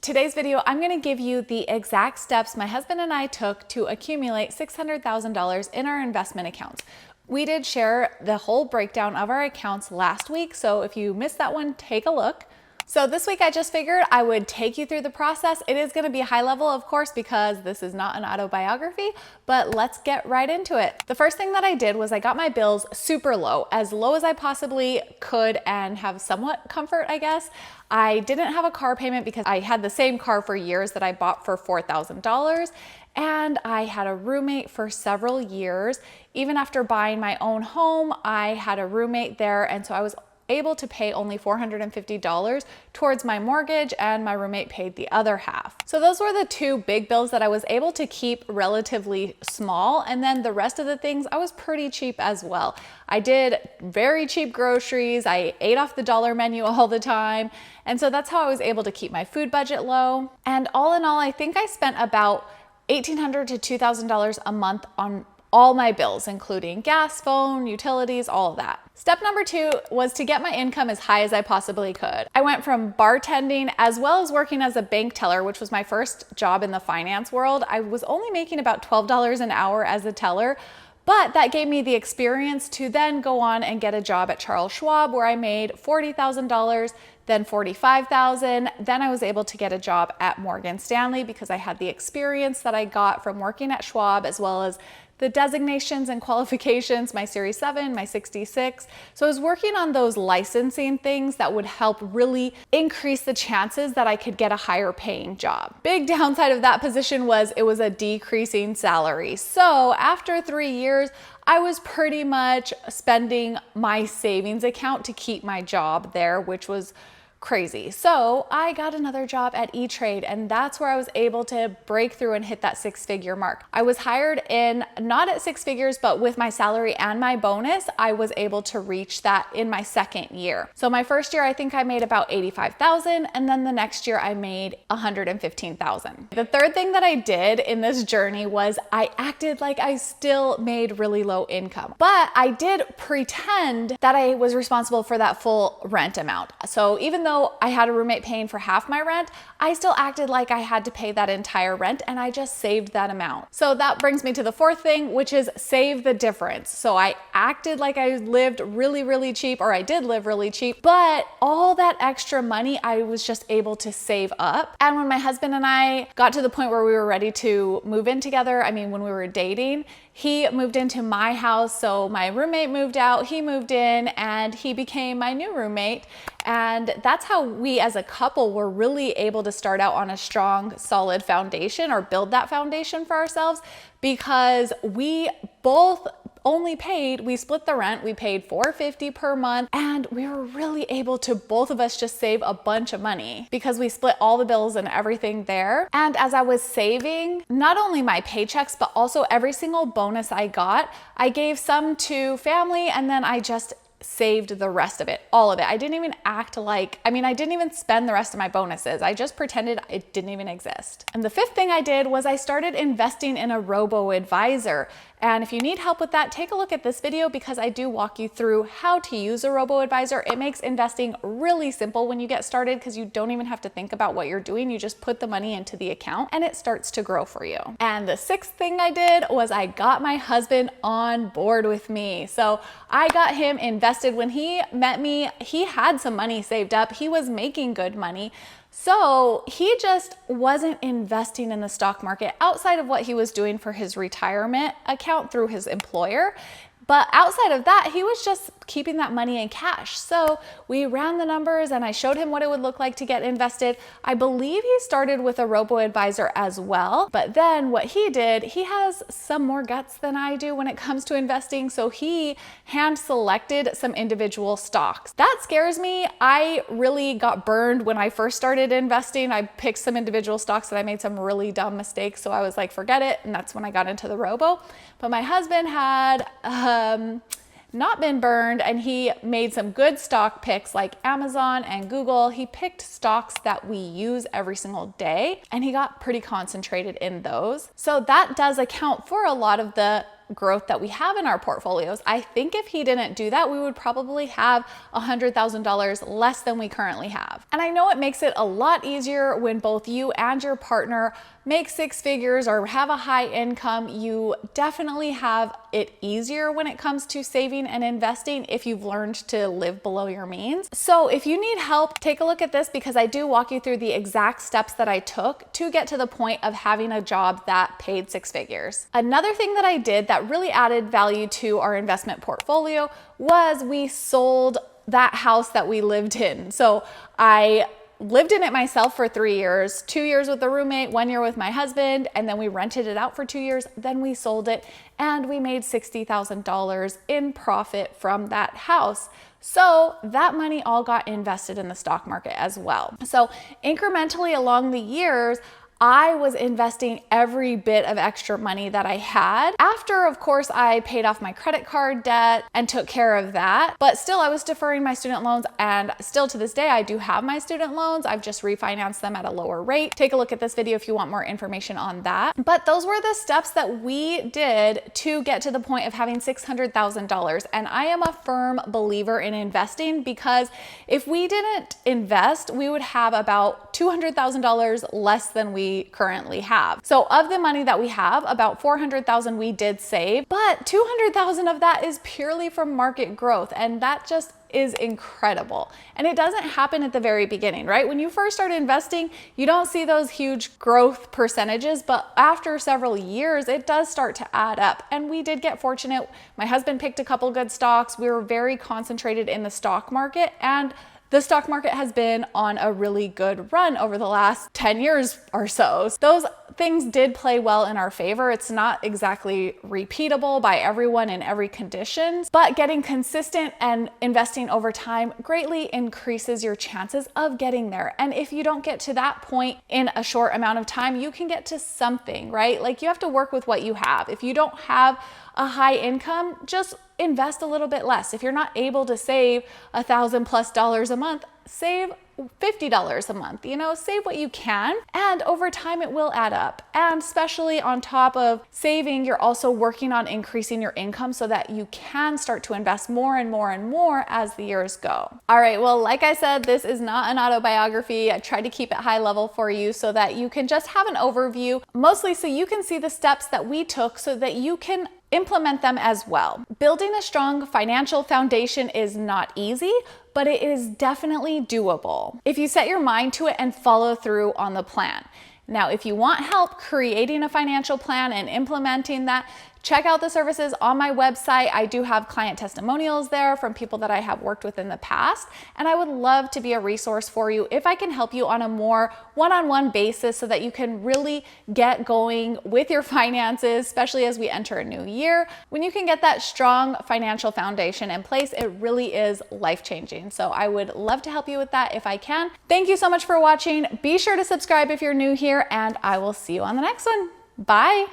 Today's video, I'm gonna give you the exact steps my husband and I took to accumulate $600,000 in our investment accounts. We did share the whole breakdown of our accounts last week, so if you missed that one, take a look. So this week I just figured I would take you through the process. It is gonna be high level, of course, because this is not an autobiography, but let's get right into it. The first thing that I did was I got my bills super low as I possibly could and have somewhat comfort, I guess. I didn't have a car payment because I had the same car for years that I bought for $4,000. And I had a roommate for several years. Even after buying my own home, I had a roommate there. And so I was able to pay only $450 towards my mortgage, and my roommate paid the other half. So those were the two big bills that I was able to keep relatively small. And then the rest of the things, I was pretty cheap as well. I did very cheap groceries. I ate off the dollar menu all the time. And so that's how I was able to keep my food budget low. And all in all, I think I spent about $1,800 to $2,000 a month on all my bills, including gas, phone, utilities, all of that. Step number 2 was to get my income as high as I possibly could. I went from bartending as well as working as a bank teller, which was my first job in the finance world. I was only making about $12 an hour as a teller, but that gave me the experience to then go on and get a job at Charles Schwab where I made $40,000, then $45,000. Then I was able to get a job at Morgan Stanley because I had the experience that I got from working at Schwab, as well as the designations and qualifications, my Series 7, my 66. So I was working on those licensing things that would help really increase the chances that I could get a higher paying job. Big downside of that position was it was a decreasing salary. So after 3 years, I was pretty much spending my savings account to keep my job there, which was crazy. So I got another job at E-Trade, and that's where I was able to break through and hit that 6-figure mark. I was hired in not at 6 figures, but with my salary and my bonus, I was able to reach that in my second year. So my first year, I think I made about $85,000, and then the next year I made $115,000. The third thing that I did in this journey was I acted like I still made really low income, but I did pretend that I was responsible for that full rent amount. So even though I had a roommate paying for half my rent, I still acted like I had to pay that entire rent, and I just saved that amount. So that brings me to the fourth thing, which is save the difference. So I acted like I lived really, really cheap, or I did live really cheap, but all that extra money I was just able to save up. And when my husband and I got to the point where we were ready to move in together, when we were dating, he moved into my house. So my roommate moved out, he moved in, and he became my new roommate. And that's how we as a couple were really able to start out on a strong, solid foundation, or build that foundation for ourselves, because we both we split the rent, we paid $450 per month, and we were really able to both of us just save a bunch of money because we split all the bills and everything there. And as I was saving, not only my paychecks, but also every single bonus I got, I gave some to family, and then I just saved the rest of it, all of it. I didn't even act like, I didn't even spend the rest of my bonuses. I just pretended it didn't even exist. And the fifth thing I did was I started investing in a robo-advisor. And if you need help with that, take a look at this video because I do walk you through how to use a robo-advisor. It makes investing really simple when you get started because you don't even have to think about what you're doing. You just put the money into the account and it starts to grow for you. And the sixth thing I did was I got my husband on board with me. So I got him invested. When he met me, he had some money saved up. He was making good money. So he just wasn't investing in the stock market outside of what he was doing for his retirement account through his employer. But outside of that, he was just keeping that money in cash. So we ran the numbers and I showed him what it would look like to get invested. I believe he started with a robo-advisor as well. But then what he did, he has some more guts than I do when it comes to investing. So he hand selected some individual stocks. That scares me. I really got burned when I first started investing. I picked some individual stocks that I made some really dumb mistakes. So I was like, forget it. And that's when I got into the robo. But my husband had not been burned, and he made some good stock picks like Amazon and Google. He picked stocks that we use every single day, and he got pretty concentrated in those. So that does account for a lot of the growth that we have in our portfolios. I think if he didn't do that, we would probably have $100,000 less than we currently have. And I know it makes it a lot easier when both you and your partner make six figures or have a high income. You definitely have it easier when it comes to saving and investing if you've learned to live below your means. So if you need help, take a look at this, because I do walk you through the exact steps that I took to get to the point of having a job that paid six figures. Another thing that I did that really added value to our investment portfolio was we sold that house that we lived in. So I lived in it myself for 3 years, 2 years with a roommate, 1 year with my husband, and then we rented it out for 2 years. Then we sold it and we made $60,000 in profit from that house. So that money all got invested in the stock market as well. So incrementally along the years, I was investing every bit of extra money that I had. After, of course, I paid off my credit card debt and took care of that, but still I was deferring my student loans, and still to this day, I do have my student loans. I've just refinanced them at a lower rate. Take a look at this video if you want more information on that. But those were the steps that we did to get to the point of having $600,000. And I am a firm believer in investing, because if we didn't invest, we would have about $200,000 less than we currently have. So of the money that we have, about $400,000 we did save, but $200,000 of that is purely from market growth. And that just is incredible. And it doesn't happen at the very beginning, right? When you first start investing, you don't see those huge growth percentages, but after several years, it does start to add up. And we did get fortunate. My husband picked a couple good stocks. We were very concentrated in the stock market, and the stock market has been on a really good run over the last 10 years or so. Those things did play well in our favor. It's not exactly repeatable by everyone in every condition, but getting consistent and investing over time greatly increases your chances of getting there. And if you don't get to that point in a short amount of time, you can get to something, right? Like, you have to work with what you have. If you don't have a high income, just invest a little bit less. If you're not able to save $1,000+ a month, save $50 a month, save what you can, and over time it will add up. And especially on top of saving, you're also working on increasing your income so that you can start to invest more and more and more as the years go. All right, well, like I said, this is not an autobiography. I tried to keep it high level for you so that you can just have an overview, mostly so you can see the steps that we took so that you can implement them as well. Building a strong financial foundation is not easy, but it is definitely doable if you set your mind to it and follow through on the plan. Now, if you want help creating a financial plan and implementing that, check out the services on my website. I do have client testimonials there from people that I have worked with in the past, and I would love to be a resource for you if I can help you on a more one-on-one basis so that you can really get going with your finances, especially as we enter a new year. When you can get that strong financial foundation in place, it really is life-changing. So I would love to help you with that if I can. Thank you so much for watching. Be sure to subscribe if you're new here, and I will see you on the next one. Bye.